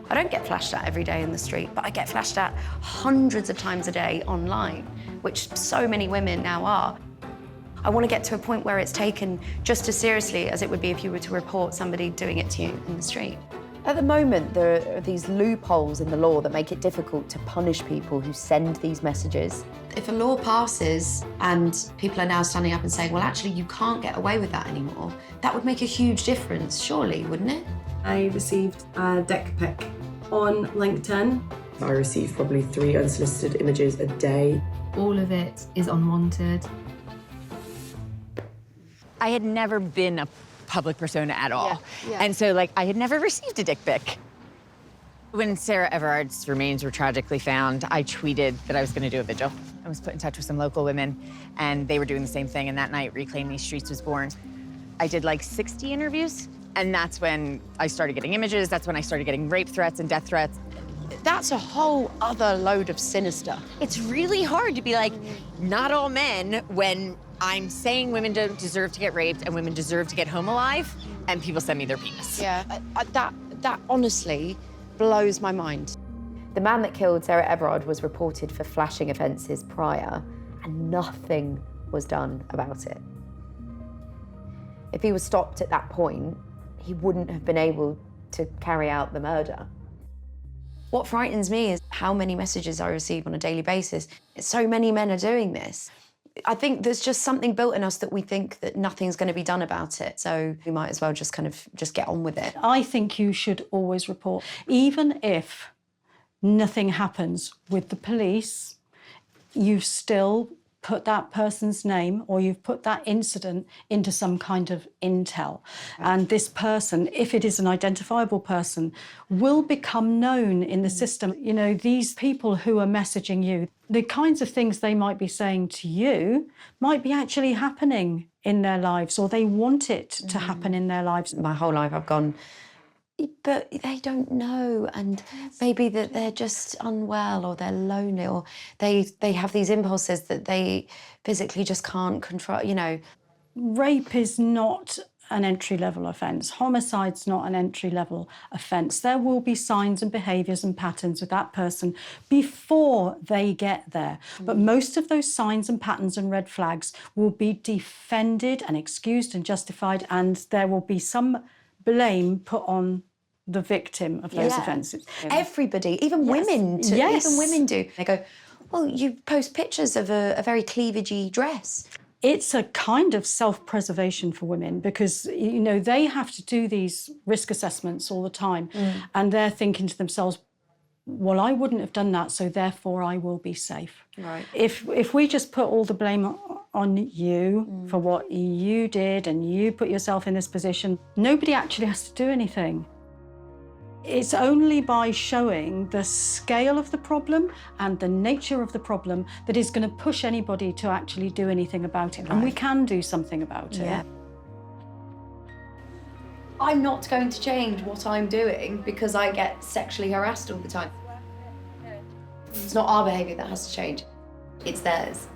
I don't get flashed at every day in the street, but I get flashed at hundreds of times a day online, which so many women now are. I want to get to a point where it's taken just as seriously as it would be if you were to report somebody doing it to you in the street. At the moment, there are these loopholes in the law that make it difficult to punish people who send these messages. If a law passes and people are now standing up and saying, well, actually, you can't get away with that anymore, that would make a huge difference, surely, wouldn't it? I received a dick pic on LinkedIn. I receive probably 3 unsolicited images a day. All of it is unwanted. I had never been a public persona at all. Yeah. And so, like, I had never received a dick pic. When Sarah Everard's remains were tragically found, I tweeted that I was gonna do a vigil. I was put in touch with some local women, and they were doing the same thing, and that night, Reclaim These Streets was born. I did like 60 interviews, and that's when I started getting images, that's when I started getting rape threats and death threats. That's a whole other load of sinister. It's really hard to be like, not all men, when I'm saying women don't deserve to get raped and women deserve to get home alive, and people send me their penis. Yeah, that honestly blows my mind. The man that killed Sarah Everard was reported for flashing offences prior, and nothing was done about it. If he was stopped at that point, he wouldn't have been able to carry out the murder. What frightens me is how many messages I receive on a daily basis. So many men are doing this. I think there's just something built in us that we think that nothing's going to be done about it. So we might as well just get on with it. I think you should always report. Even if nothing happens with the police, you've still put that person's name or you've put that incident into some kind of intel. And this person, if it is an identifiable person, will become known in the system. You know, these people who are messaging you, the kinds of things they might be saying to you might be actually happening in their lives, or they want it to happen in their lives. My whole life I've gone, but they don't know, and maybe that they're just unwell or they're lonely or they have these impulses that they physically just can't control, you know. Rape is not an entry-level offence. Homicide's not an entry-level offence. There will be signs and behaviours and patterns with that person before they get there. But most of those signs and patterns and red flags will be defended and excused and justified, and there will be some blame put on the victim of those offences. Everybody, even women, even women do. They go, well, you post pictures of a very cleavagey dress. It's a kind of self-preservation for women because, you know, they have to do these risk assessments all the time and they're thinking to themselves, well, I wouldn't have done that, so therefore I will be safe. Right. If we just put all the blame on you for what you did and you put yourself in this position, nobody actually has to do anything. It's only by showing the scale of the problem and the nature of the problem that is going to push anybody to actually do anything about it. Right. And we can do something about it. Yeah. I'm not going to change what I'm doing because I get sexually harassed all the time. It's not our behaviour that has to change, it's theirs.